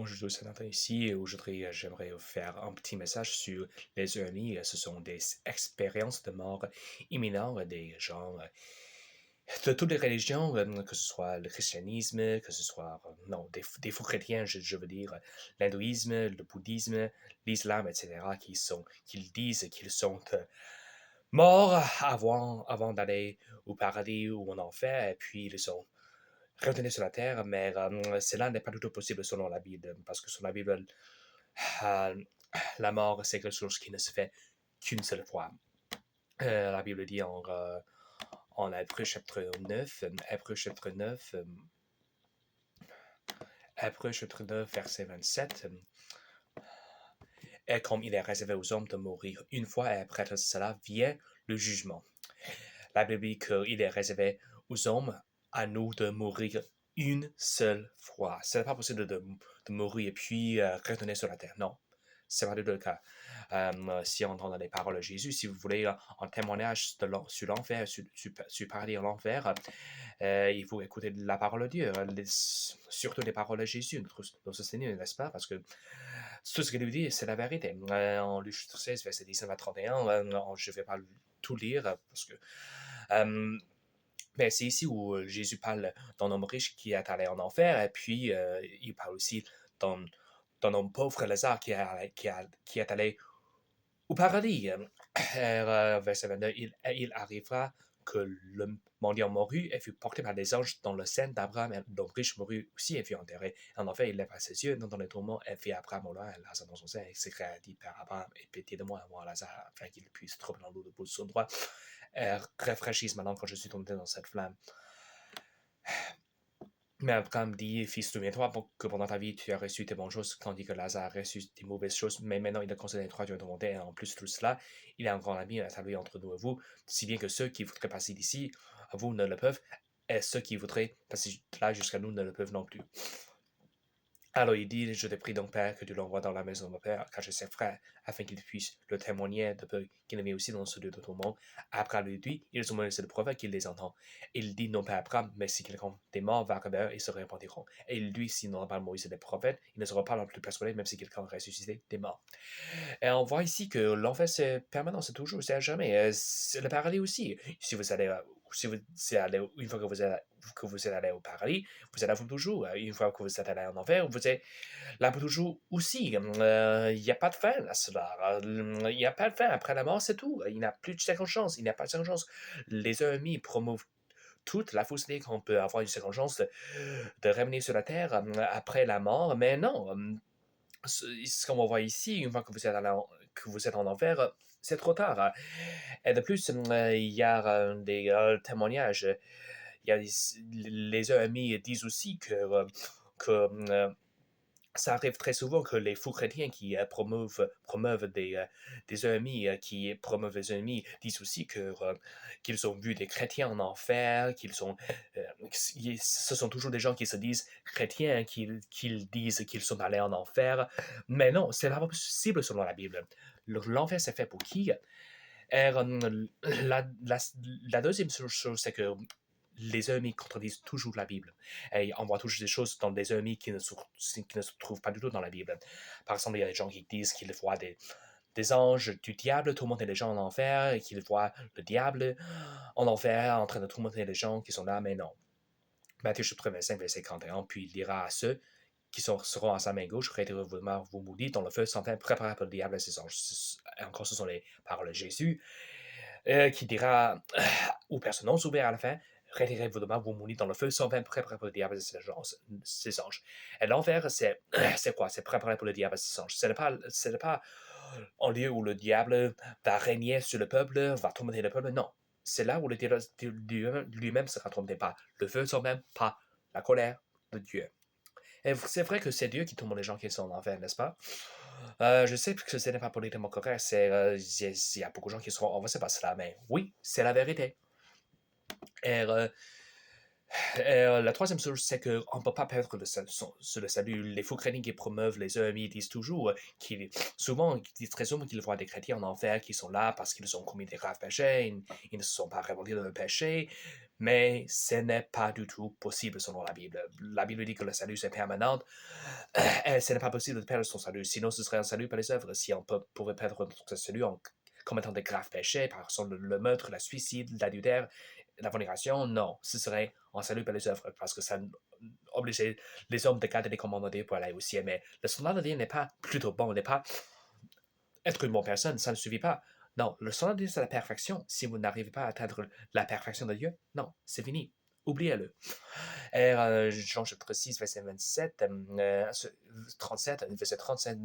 Bonjour, c'est Nathan ici et aujourd'hui, j'aimerais vous faire un petit message sur les EMI. Ce sont des expériences de mort imminente des gens de toutes les religions, que ce soit le christianisme, que ce soit, non, des faux chrétiens, je veux dire, l'hindouisme, le bouddhisme, l'islam, etc., qu'ils disent qu'ils sont morts avant d'aller au paradis ou en enfer, et puis ils sont retenus sur la terre, mais cela n'est pas du tout possible selon la Bible, parce que selon la Bible, euh, la mort, c'est quelque chose qui ne se fait qu'une seule fois. La Bible dit en Hébreu chapitre 9, Hébreu chapitre 9, Hébreu chapitre 9, verset 27, et comme il est réservé aux hommes de mourir une fois, et après cela vient le jugement. La Bible dit qu'il est réservé aux hommes, à nous, de mourir une seule fois. Ce n'est pas possible de mourir et puis retourner sur la terre. Non, c'est pas du tout le cas. Si on entend les paroles de Jésus, si vous voulez un témoignage sur l'enfer, sur paradis et l'enfer, il faut écouter la parole de Dieu, surtout les paroles de Jésus, notre Seigneur, n'est-ce pas? Parce que tout ce qu'il nous dit, c'est la vérité. En Luc 16, verset 19 à 31, je ne vais pas tout lire parce que c'est ici où Jésus parle d'un homme riche qui est allé en enfer, et puis il parle aussi d'un, d'un homme pauvre, Lazare, qui est allé au paradis. Verset 22, il arrivera que le mendiant mourut et fut porté par des anges dans le sein d'Abraham, et l'homme riche mourut aussi et fut enterré. En enfer, il lèvera ses yeux dans les tourments et fit Abraham au loin, Lazare dans son sein, et s'écria, dit, Père Abraham, aie pitié de moi, Lazare, afin qu'il puisse trembler dans l'eau de son droit, rafraîchisse maintenant quand je suis tombé dans cette flamme. Mais Abraham dit, fils, souviens-toi que pendant ta vie, tu as reçu tes bonnes choses, tandis que Lazare a reçu des mauvaises choses, mais maintenant il a considéré les trois, tu vas te monter, et en plus de tout cela, il a un grand ami établi entre nous et vous, si bien que ceux qui voudraient passer d'ici, à vous ne le peuvent, et ceux qui voudraient passer là jusqu'à nous ne le peuvent non plus. Alors il dit, je te prie donc, Père, que tu l'envoies dans la maison de mon Père, car je sais frère, afin qu'il puisse le témoigner de peu qu'il est mis aussi dans ce lieu de tourment. Abraham lui dit, ils ont menacé le prophète qu'il les entend. Et il dit non pas Abraham, mais si quelqu'un des morts va arriver, ils se repentiront. Et il dit, s'ils n'ont pas Moïse et les prophètes, ils ne seront pas non plus persuadés, même si quelqu'un ressuscité des morts. Et on voit ici que l'enfer, c'est permanent, c'est toujours, c'est à jamais. C'est le paradis aussi. Si vous allez, une fois que vous êtes allé au paradis, vous êtes là pour toujours. Une fois que vous êtes allé en enfer, vous êtes là pour toujours aussi. Il n'y a pas de fin à cela. Il n'y a pas de fin. Après la mort, c'est tout. Il n'y a plus de seconde chance. Il n'y a pas de seconde chance. Les ennemis promouvent toute la fausseté qu'on peut avoir une seconde chance de revenir sur la terre après la mort, mais non. Ce qu'on va voir ici, une fois que vous êtes en enfer, c'est trop tard. Et de plus, il y a des témoignages. Il y a les amis disent aussi que ça arrive très souvent que les faux chrétiens qui promeuvent des ennemis, qui promeuvent des ennemis, disent aussi qu'ils ont vu des chrétiens en enfer, ce sont toujours des gens qui se disent chrétiens, qu'ils disent qu'ils sont allés en enfer. Mais non, c'est pas possible selon la Bible. L'enfer, c'est fait pour qui? Et, la deuxième chose, c'est que les ennemis contredisent toujours la Bible. Et on voit toujours des choses dans des ennemis qui ne se trouvent pas du tout dans la Bible. Par exemple, il y a des gens qui disent qu'ils voient des anges du diable tourmenter les gens en enfer et qu'ils voient le diable en enfer en train de tourmenter les gens qui sont là, mais non. Matthieu chapitre 25, verset 41, puis il dira à ceux qui seront à sa main gauche, retirez-vous vos maudits, dans le feu sans fin, préparé pour le diable et ses anges. Et encore, ce sont les paroles de Jésus, qui dira aux personnes non sauvées à la fin, retirez-vous de moi, vous maudits dans le feu sans fin, préparé pour le diable et ses anges. Et l'enfer, c'est quoi? C'est préparé pour le diable et ses anges. Ce n'est pas un lieu où le diable va régner sur le peuple, va tourmenter le peuple, non. C'est là où le diable lui-même sera tourmenté par le feu sans même pas la colère de Dieu. Et c'est vrai que c'est Dieu qui tourmente les gens qui sont en enfer, n'est-ce pas? Je sais que ce n'est pas politiquement correct, il y a beaucoup de gens qui seront, on va se passer là, mais oui, c'est la vérité. Et, la troisième chose, c'est qu'on ne peut pas perdre sur le salut. Les faux chrétiens qui promeuvent les EMI disent toujours, ils disent très souvent qu'ils voient des chrétiens en enfer qui sont là parce qu'ils ont commis des graves péchés, ils ne se sont pas repentis de leurs péchés. Mais ce n'est pas du tout possible selon la Bible. La Bible dit que le salut c'est permanent. Ce n'est pas possible de perdre son salut. Sinon, ce serait un salut par les œuvres. Si on pouvait perdre notre salut en commettant des graves péchés, par exemple le meurtre, le suicide, l'adultère, la fornication, non. Ce serait un salut par les œuvres parce que ça obligeait les hommes de garder les commandements de Dieu pour aller au ciel. Mais le standard de Dieu n'est pas plutôt bon, n'est pas être une bonne personne, ça ne suffit pas. Non, le standard de Dieu, c'est la perfection. Si vous n'arrivez pas à atteindre la perfection de Dieu, non, c'est fini. Oubliez-le. Et Jean chapitre 6, verset 27, 37, verset 37,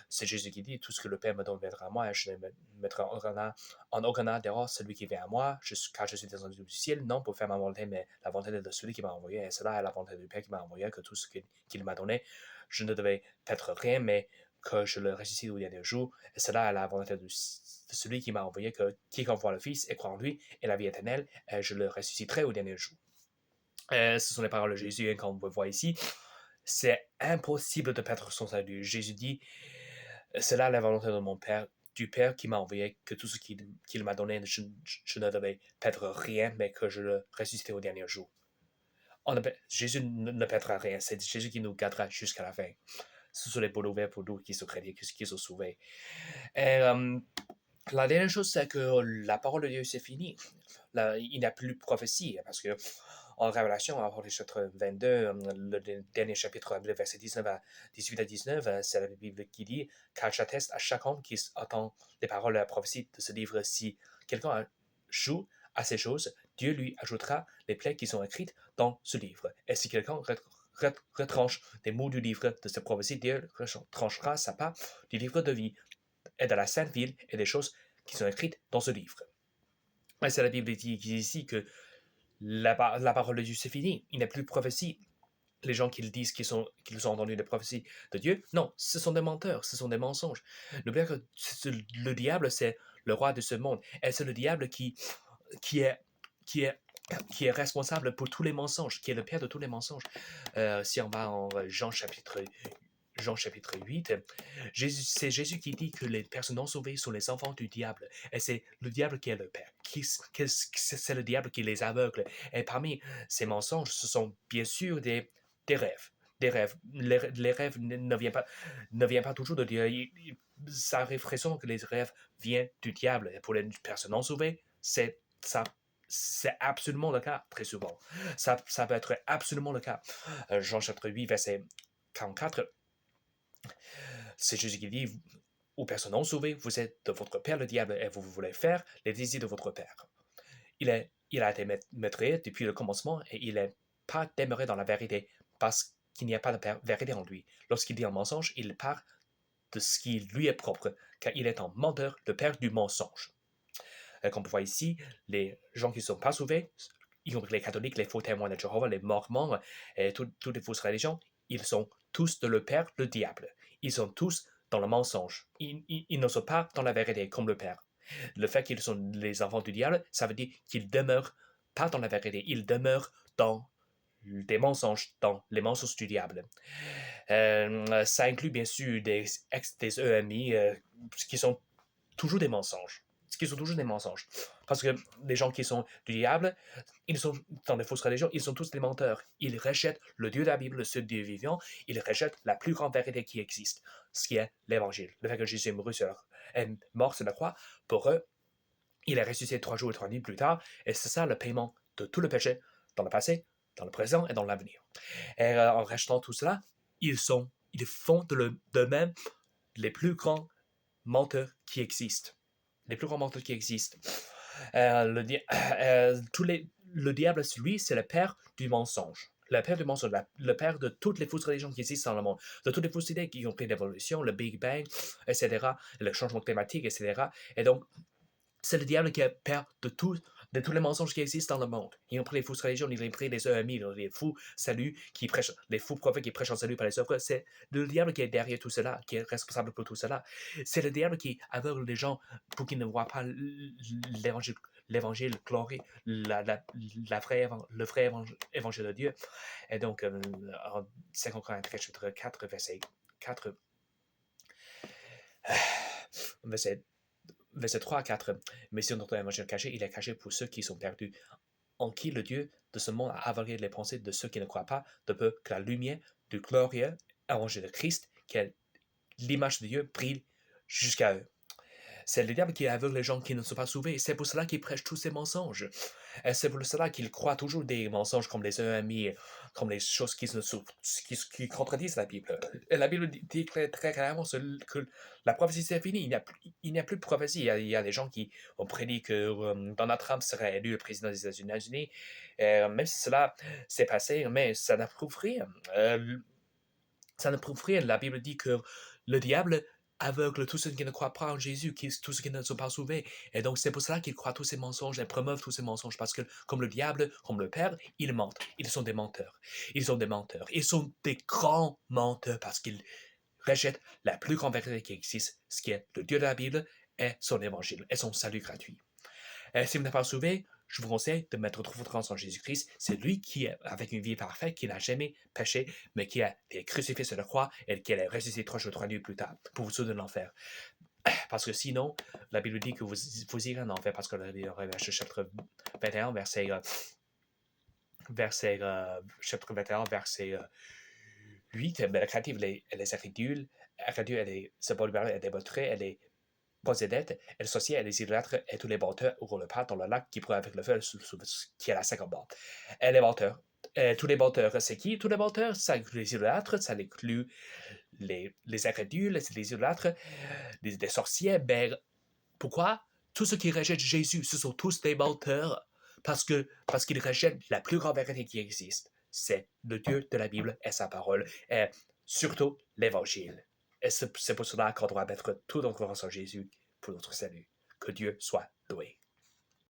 c'est Jésus qui dit, tout ce que le Père me donne viendra à moi, et je ne mettrai en aucun dehors celui qui vient à moi, car je suis descendu du ciel, non pour faire ma volonté, mais la volonté de celui qui m'a envoyé, et cela est la volonté du Père qui m'a envoyé, que tout ce qu'il m'a donné, je ne devais perdre rien, mais que je le ressuscite au dernier jour, et cela est la volonté de celui qui m'a envoyé, que quiconque voit le Fils et croit en lui, et la vie éternelle, et je le ressusciterai au dernier jour. Ce sont les paroles de Jésus, hein, comme on voit ici. C'est impossible de perdre son salut. Jésus dit, c'est là la volonté de mon Père, du Père qui m'a envoyé, que tout ce qu'il m'a donné, je ne devais perdre rien, mais que je le ressusciterai au dernier jour. Jésus ne perdra rien. C'est Jésus qui nous gardera jusqu'à la fin. Ce sont les bouts ouverts pour nous qui sont chrétiens, qui sont sauvés. Et la dernière chose, c'est que la parole de Dieu, c'est fini. Là, il n'y a plus de prophétie, parce que en Révélation, en chapitre 22, le dernier chapitre, verset 19 à 18 à 19, c'est la Bible qui dit « Car j'atteste à chaque homme qui entend les paroles de la prophétie de ce livre, si quelqu'un joue à ces choses, Dieu lui ajoutera les plaies qui sont écrites dans ce livre. Et si quelqu'un retranche des mots du livre de cette prophétie, Dieu retranchera sa part du livre de vie et de la sainte ville et des choses qui sont écrites dans ce livre. » Et c'est la Bible qui dit ici que la parole de Dieu, c'est fini. Il n'y a plus de prophétie. Les gens qui disent qu'ils ont entendu des prophéties de Dieu, non, ce sont des menteurs, ce sont des mensonges. N'oubliez que le diable, c'est le roi de ce monde. Et c'est le diable qui est, qui est qui est responsable pour tous les mensonges, qui est le père de tous les mensonges. Si on va en Jean chapitre 8, c'est Jésus qui dit que les personnes non sauvées sont les enfants du diable. Et c'est le diable qui est le père. C'est le diable qui les aveugle. Et parmi ces mensonges, ce sont bien sûr des rêves. Des rêves. Les rêves ne viennent pas toujours de Dieu. Ça arrive fréquemment que les rêves viennent du diable. Et pour les personnes non sauvées, c'est absolument le cas, très souvent. Ça peut être absolument le cas. Jean chapitre 8, verset 44, c'est Jésus qui dit aux personnes non sauvées, vous êtes de votre père le diable et vous voulez faire les désirs de votre père. Il a été maître depuis le commencement et il n'est pas demeuré dans la vérité parce qu'il n'y a pas de vérité en lui. Lorsqu'il dit un mensonge, il part de ce qui lui est propre, car il est un menteur, le père du mensonge. Comme on voit ici, les gens qui ne sont pas sauvés, y compris les catholiques, les faux témoins de Jéhovah, les mormons et toutes les fausses religions, ils sont tous de le père, le diable. Ils sont tous dans le mensonge. Ils ne sont pas dans la vérité comme le père. Le fait qu'ils sont les enfants du diable, ça veut dire qu'ils demeurent pas dans la vérité, ils demeurent dans des mensonges, dans les mensonges du diable. Ça inclut bien sûr des EMI qui sont toujours des mensonges. Qui sont toujours des mensonges. Parce que les gens qui sont du diable, ils sont dans les fausses religions, ils sont tous des menteurs. Ils rejettent le Dieu de la Bible, le seul Dieu vivant. Ils rejettent la plus grande vérité qui existe, ce qui est l'Évangile. Le fait que Jésus est mort sur la croix, pour eux, il est ressuscité 3 jours et 3 nuits plus tard, et c'est ça le paiement de tout le péché, dans le passé, dans le présent et dans l'avenir. Et en rejetant tout cela, ils font de même les plus grands menteurs qui existent. Les plus grands menteurs qui existent. Le diable, lui, c'est le père du mensonge. Le père du mensonge, le père de toutes les fausses religions qui existent dans le monde, de toutes les fausses idées qui ont pris l'évolution, le Big Bang, etc., le changement climatique, etc. Et donc, c'est le diable qui est père de tous les mensonges qui existent dans le monde. Ils ont pris les fausses religions, ils ont pris les EMI, les fous saluts qui prêchent, les fous prophètes qui prêchent en salut par les œuvres. C'est le diable qui est derrière tout cela, qui est responsable pour tout cela. C'est le diable qui aveugle les gens pour qu'ils ne voient pas l'évangile glorieux, le vrai évangile de Dieu. Et donc, en 2 Corinthiens chapitre 4, verset 4, verset 3 à 4. Mais si notre évangile est caché, il est caché pour ceux qui sont perdus en qui le Dieu de ce monde a aveuglé les pensées de ceux qui ne croient pas, de peu que la lumière du glorieux évangile de Christ, qui est l'image de Dieu, brille jusqu'à eux. C'est le diable qui aveugle les gens qui ne sont pas sauvés. C'est pour cela qu'il prêche tous ces mensonges. Et c'est pour cela qu'il croit toujours des mensonges comme les EMI, comme les choses qui contredisent la Bible. Et la Bible dit très clairement que la prophétie c'est fini. Il n'y a plus de prophétie. Il y a des gens qui ont prédit que Donald Trump serait élu président des États-Unis. Même si cela s'est passé, mais ça n'approuve rien. Ça ne prouve rien. La Bible dit que le diable aveugle tous ceux qui ne croient pas en Jésus, tous ceux qui ne sont pas sauvés. Et donc, c'est pour cela qu'ils croient tous ces mensonges et promeuvent tous ces mensonges. Parce que, comme le diable, comme le Père, ils mentent. Ils sont des menteurs. Ils sont des menteurs. Ils sont des grands menteurs parce qu'ils rejettent la plus grande vérité qui existe, ce qui est le Dieu de la Bible et son évangile et son salut gratuit. Si vous n'êtes pas sauvé, je vous conseille de mettre toute votre confiance en Jésus-Christ. C'est lui qui est avec une vie parfaite, qui n'a jamais péché, mais qui a été crucifié sur la croix et qui est ressuscité 3 nuits plus tard pour vous sauver de l'enfer. Parce que sinon, la Bible dit que vous irez en enfer, parce que le chapitre 21, chapitre 21, verset 8, mais la créative, elle est incrédule, elle est sepulturale, elle est démontrée, elle est possédette, elle s'assied à les idolâtres et tous les menteurs auront le part dans le lac qui brûle avec le feu, qui est la cinquième mort. Et les menteurs. Tous les menteurs, c'est qui tous les menteurs? Ça inclut les idolâtres, ça inclut les incrédules, les idolâtres, les sorciers. Mais pourquoi? Tous ceux qui rejettent Jésus, ce sont tous des menteurs parce qu'ils rejettent la plus grande vérité qui existe. C'est le Dieu de la Bible et sa parole, et surtout l'Évangile. Et c'est pour cela qu'on doit mettre tout notre confiance en Jésus pour notre salut. Que Dieu soit loué.